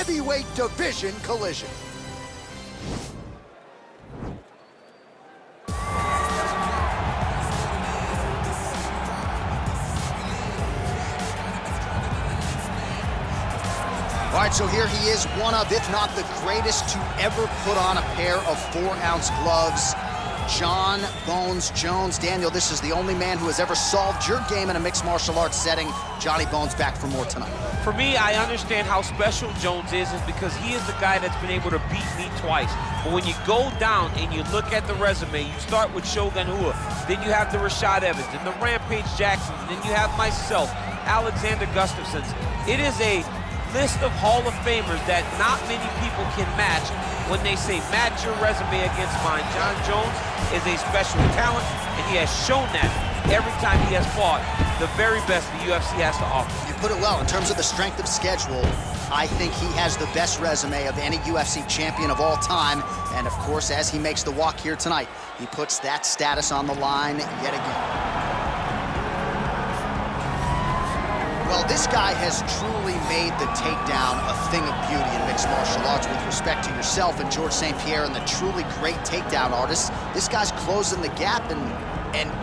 heavyweight division collision. All right, so here he is, one of, if not the greatest to ever put on a pair of 4-ounce gloves. Jon Bones Jones. Daniel, this is the only man who has ever solved your game in a mixed martial arts setting. Johnny Bones back for more tonight. For me, I understand how special Jones is because he is the guy that's been able to beat me twice. But when you go down and you look at the resume, you start with Shogun Rua, then you have the Rashad Evans, and the Rampage Jackson, and then you have myself, Alexander Gustafsson's. It is a list of Hall of Famers that not many people can match when they say match your resume against mine. Jon Jones is a special talent, and he has shown that every time he has fought the very best the UFC has to offer. You put it well. In terms of the strength of schedule, I think he has the best resume of any UFC champion of all time. And of course, as he makes the walk here tonight, he puts that status on the line yet again. Well, this guy has truly made the takedown a thing of beauty in mixed martial arts. With respect to yourself and George St. Pierre and the truly great takedown artists, this guy's closing the gap and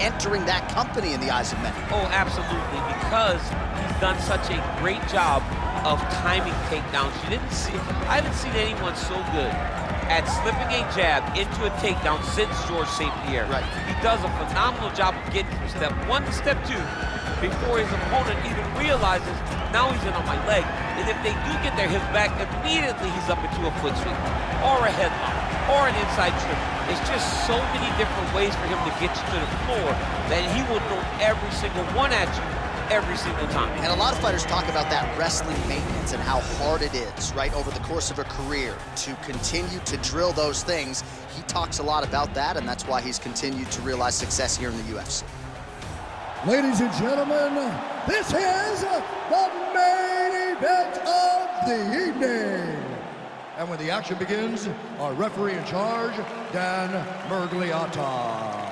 entering that company in the eyes of many. Oh, absolutely, because he's done such a great job of timing takedowns. I haven't seen anyone so good at slipping a jab into a takedown since George St. Pierre. Right. He does a phenomenal job of getting from step 1 to step 2 before his opponent even realizes now he's in on my leg. And if they do get their hips back, immediately he's up into a foot sweep or a headlock or an inside trip. It's just so many different ways for him to get you to the floor that he will throw every single one at you every single time. And a lot of fighters talk about that wrestling maintenance and how hard it is, right, over the course of a career to continue to drill those things. He talks a lot about that, and that's why he's continued to realize success here in the UFC. Ladies and gentlemen, this is the main event of the evening. And when the action begins, our referee in charge, Dan Mergliata.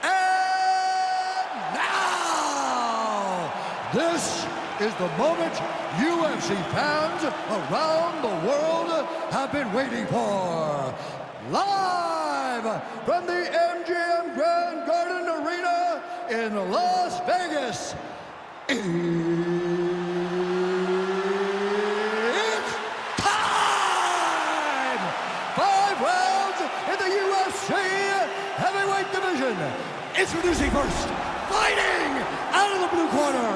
And now, this is the moment UFC fans around the world have been waiting for. Live from the MGM Grand Garden Arena in Las Vegas, it's time! 5 rounds in the UFC heavyweight division. Introducing first, fighting out of the blue corner.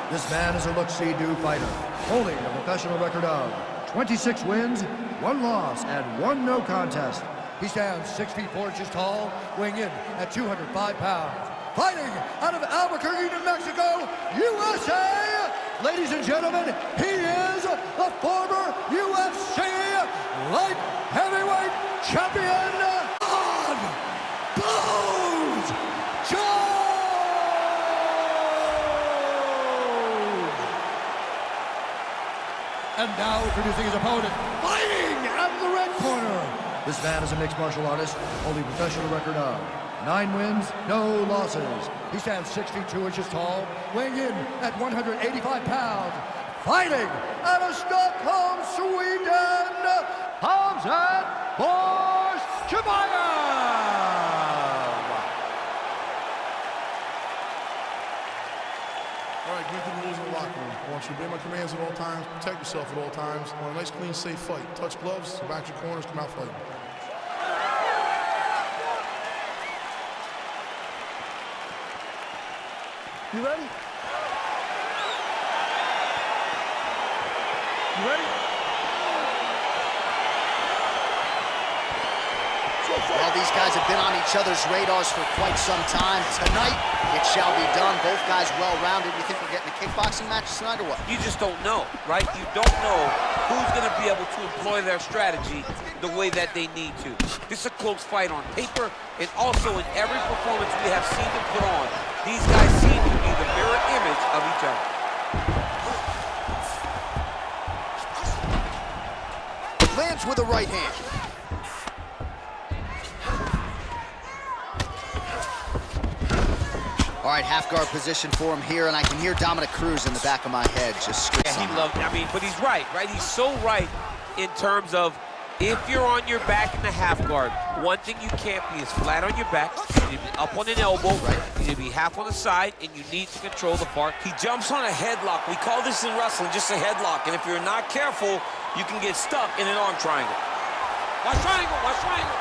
This man is a look-see-do fighter, holding a professional record of 26 wins, 1 loss, and 1 no contest. He stands 6 feet 4 inches tall, weighing in at 205 pounds. Fighting out of Albuquerque, New Mexico, USA, ladies and gentlemen, he is the former UFC light heavyweight champion, Jon Bones Jones! And now introducing his opponent, fighting out of the red corner. This man is a mixed martial artist, holding a professional record of 9 wins, no losses. He stands 6 feet 2 inches tall, weighing in at 185 pounds. Fighting out of Stockholm, Sweden, Khamzat Chimaev! All right, get the rules in the locker room. I want you to obey my commands at all times, protect yourself at all times. I want a nice, clean, safe fight. Touch gloves, back your corners, come out fighting. You ready? You ready? Well, these guys have been on each other's radars for quite some time. Tonight, it shall be done. Both guys well-rounded. You think we're getting a kickboxing match tonight or what? You just don't know, right? You don't know who's going to be able to employ their strategy the way that they need to. This is a close fight on paper, and also in every performance we have seen them put on, these guys seem to be the mirror image of each other. Lands with a right hand. All right, half guard position for him here, and I can hear Dominic Cruz in the back of my head just screaming. Yeah, he loved it. I mean, but he's right? He's so right in terms of if you're on your back in the half guard, one thing you can't be is flat on your back. You need to be up on an elbow, you need to be half on the side, and you need to control the far. He jumps on a headlock. We call this in wrestling just a headlock. And if you're not careful, you can get stuck in an arm triangle. Watch triangle, watch triangle.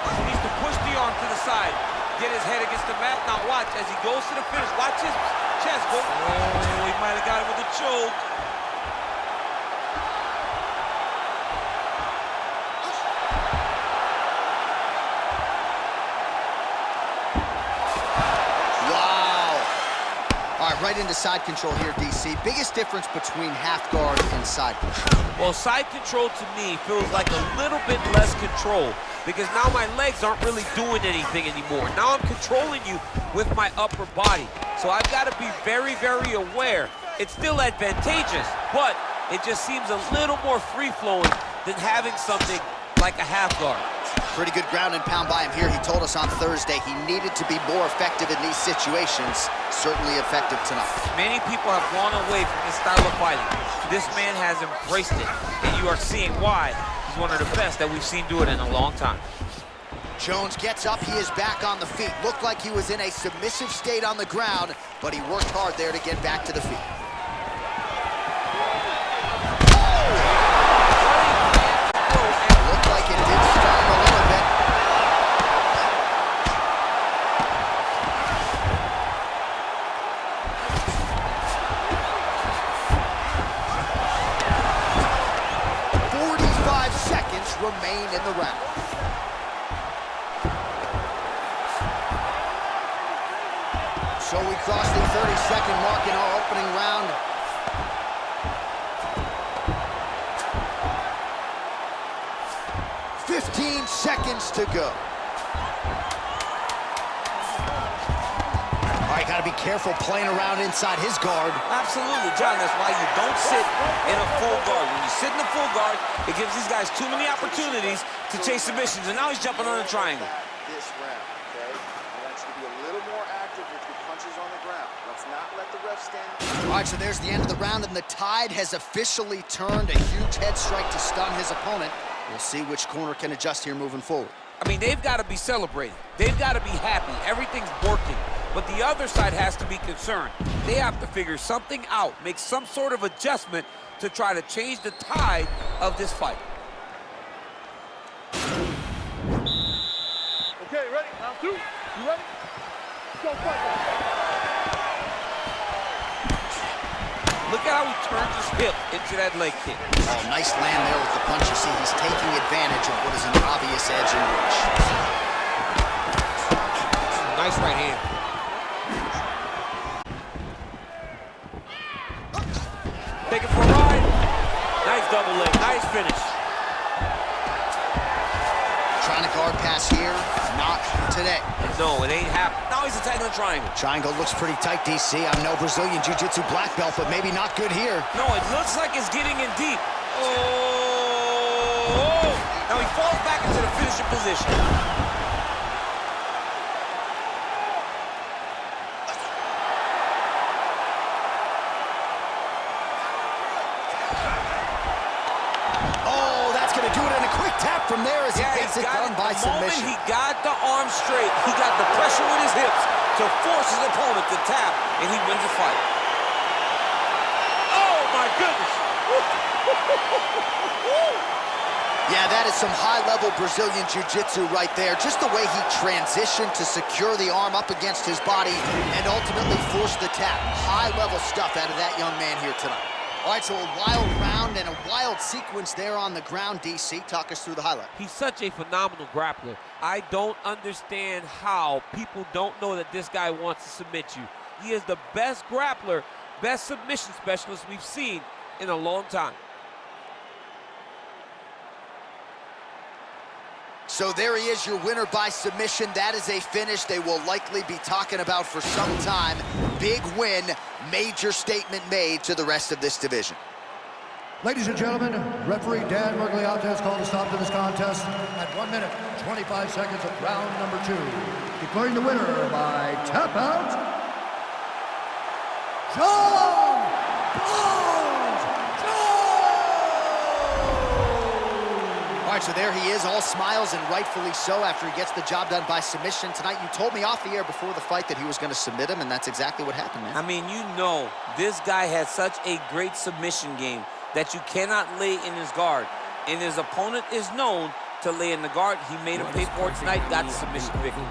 He needs to push the arm to the side. Get his head against the mat. Now watch, as he goes to the finish, watch his chest go. Oh, he might have got him with a choke. Right into side control here, DC. Biggest difference between half guard and side control? Well, side control to me feels like a little bit less control because now my legs aren't really doing anything anymore. Now I'm controlling you with my upper body. So I've got to be very, very aware. It's still advantageous, but it just seems a little more free-flowing than having something like a half guard. Pretty good ground and pound by him here. He told us on Thursday he needed to be more effective in these situations. Certainly effective tonight. Many people have gone away from this style of fighting. This man has embraced it, and you are seeing why he's one of the best that we've seen do it in a long time. Jones gets up, he is back on the feet. Looked like he was in a submissive state on the ground, but he worked hard there to get back to the feet. Looked like it did start a little bit. Remain in the round. So we crossed the 30-second mark in our opening round. "15 seconds to go. All right, gotta be careful playing around inside his guard. Absolutely, John. That's why you don't sit in a full guard. When you sit in a full guard, it gives these guys too many opportunities to chase submissions, and now he's jumping on a triangle. This round, okay? I want you to be a little more active with your punches on the ground. Let's not let the ref stand. All right, so there's the end of the round, and the tide has officially turned. A huge head strike to stun his opponent. We'll see which corner can adjust here moving forward. I mean, they've got to be celebrating. They've got to be happy. Everything's working. But the other side has to be concerned. They have to figure something out, make some sort of adjustment to try to change the tide of this fight. Okay, ready? Round two. You ready? Go fight. Look at how he turns his hip into that leg kick. Oh, nice land there with the punch. You see, he's taking advantage of what is an obvious edge in reach. Nice right hand. Take it for a ride. Nice double leg, nice finish. Trying to guard pass here, not today. No, it ain't happening. Now he's attacking the triangle. Triangle looks pretty tight, DC. I'm no Brazilian Jiu-Jitsu black belt, but maybe not good here. No, it looks like it's getting in deep. Oh! Now he falls back into the finishing position. From there as he gets it done by submission. The moment he got the arm straight, he got the pressure with his hips to force his opponent to tap, and he wins the fight. Oh, my goodness. Yeah, that is some high-level Brazilian Jiu-Jitsu right there. Just the way he transitioned to secure the arm up against his body and ultimately force the tap. High-level stuff out of that young man here tonight. All right, so a wild round and a wild sequence there on the ground. DC, talk us through the highlight. He's such a phenomenal grappler. I don't understand how people don't know that this guy wants to submit you. He is the best grappler, best submission specialist we've seen in a long time. So there he is, your winner by submission. That is a finish they will likely be talking about for some time. Big win, major statement made to the rest of this division. Ladies and gentlemen, referee Dan Mergliata has called a stop to this contest at 1 minute, 25 seconds of round number 2. Declaring the winner by tap out, John! right, so there he is, all smiles, and rightfully so after he gets the job done by submission tonight. You told me off the air before the fight that he was going to submit him, and that's exactly what happened, man. I mean, you know, this guy has such a great submission game that you cannot lay in his guard. And his opponent is known to lay in the guard. He made him pay for it tonight, got the submission victory.